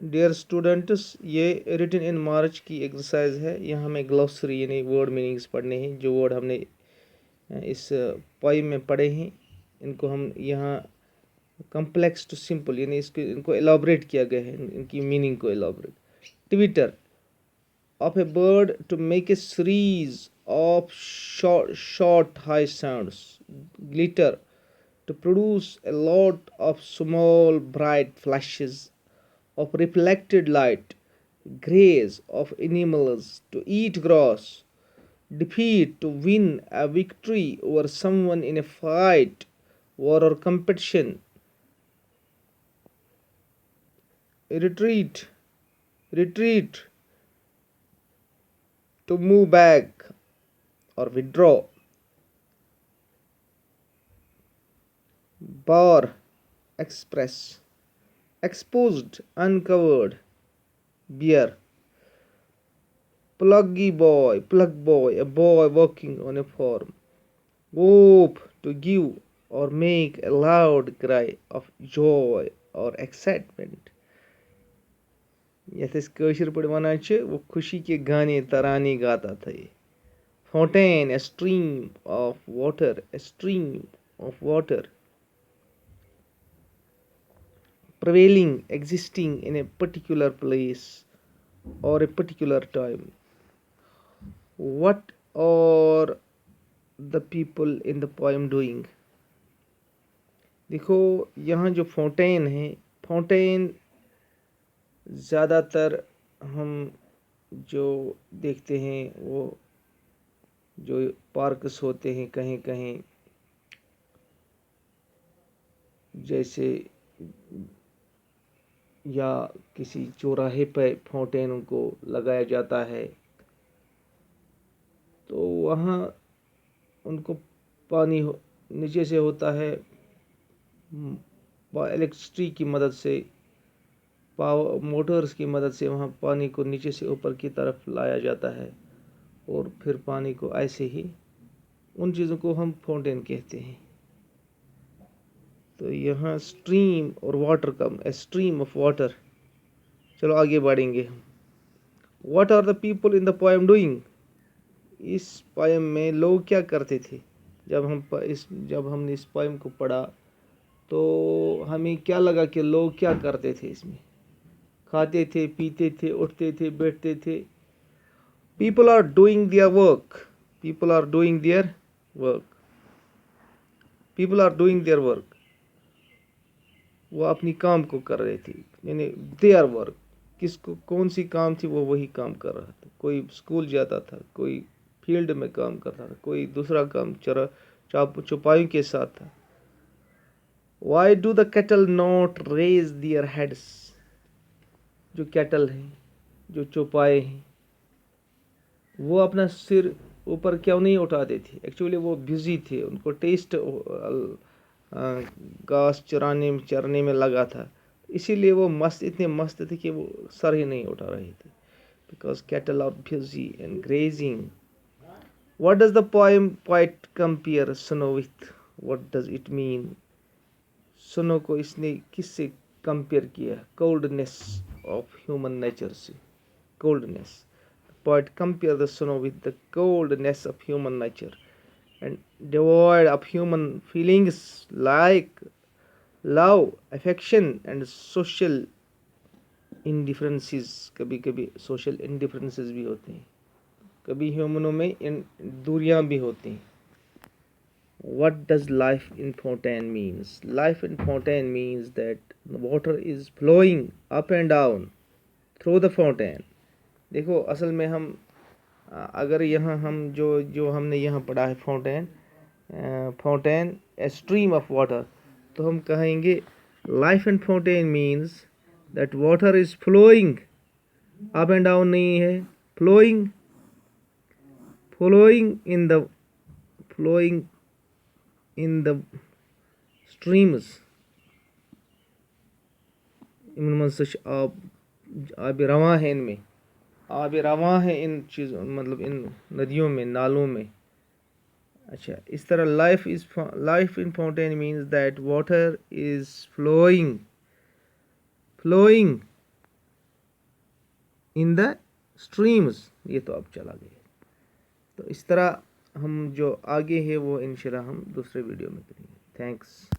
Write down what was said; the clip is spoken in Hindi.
डियर स्टूडेंट्स, ये रिटन इन मार्च की एक्सरसाइज है। यहाँ हमें ग्लॉसरी यानी वर्ड मीनिंग्स पढ़ने हैं। जो वर्ड हमने इस पोइम में पढ़े हैं, इनको हम यहाँ कम्प्लेक्स टू सिंपल यानी इनको एलाबरेट किया गया है, इनकी मीनिंग को elaborate. Twitter of a bird to make a series of short high sounds. Glitter to produce a lot of small bright flashes of reflected light. Graze of animals to eat grass. Defeat to win a victory over someone in a fight, war or competition. Retreat, retreat to move back or withdraw. Bar, express. Exposed, uncovered. Beer. Plug boy, a boy working on a farm. Whoop, to give or make a loud cry of joy or excitement. यथ कशर पे वन वो खुशी के गाने तराने गाता था ये। Fountain, a stream of water, a stream of water. Prevailing, existing in a particular place or a particular time. What are the people in the poem doing? देखो यहाँ जो फाउंटेन है, फाउंटेन ज़्यादातर हम जो देखते हैं वो जो पार्क्स होते हैं कहीं कहीं, जैसे या किसी चौराहे पर फाउंटेन को लगाया जाता है, तो वहाँ उनको पानी नीचे से होता है, इलेक्ट्रिसिटी की मदद से, पावर मोटर्स की मदद से वहाँ पानी को नीचे से ऊपर की तरफ लाया जाता है और फिर पानी को ऐसे ही, उन चीज़ों को हम फाउंटेन कहते हैं। तो यहाँ स्ट्रीम और वाटर का, ए स्ट्रीम ऑफ वाटर। चलो आगे बढ़ेंगे हम। What are the people in the poem doing? इस पोएम में लोग क्या करते थे? जब हमने इस पोएम को पढ़ा तो हमें क्या लगा कि लोग क्या करते थे इसमें? खाते थे, पीते थे, उठते थे, बैठते थे। People are doing their work, people are doing their work, people are doing their work. वो अपनी काम को कर रहे थे, यानी देयर वर्क। किसको कौन सी काम थी, वो वही काम कर रहा था। कोई स्कूल जाता था, कोई फील्ड में काम करता था, कोई दूसरा काम चौपाई के साथ था। Why do the cattle not raise their heads? जो कैटल हैं, जो चौपाए हैं, वो अपना सिर ऊपर क्यों नहीं उठाते थे? एक्चुअली वो बिजी थे, उनको टेस्ट घास चरने में लगा था, इसीलिए वो इतने मस्त थे कि वो सर ही नहीं उठा रहे थे। Because cattle are busy and grazing. What does the poet compare snow with? What does it mean? Snow को इसने किससे कंपेयर किया? कोल्डनेस ऑफ ह्यूमन नेचर से। Coldness, poet compare the snow with the coldness of human nature and devoid of human feelings like love, affection and social indifferences। कभी कभी social indifferences भी होते हैं, कभी ह्यूमनों में दूरियां भी होती हैं। What does life in fountain means? Life in fountain means that the water is flowing up and down through the fountain। देखो असल में हम अगर यहाँ हम जो हमने यहाँ पढ़ा है fountain a stream of water, तो हम कहेंगे life and fountain means that water is flowing up and down, नहीं है, flowing flowing in the streams. इनमें सच आब रवां है, इनमें आब रवां है, इन चीज़ों मतलब इन नदियों में, नालों में। अच्छा, इस तरह life in fountain means that water is flowing in the streams, ये तो अब चला गया। तो इस तरह हम जो आगे है वो इंशाल्लाह हम दूसरे वीडियो में करेंगे। थैंक्स।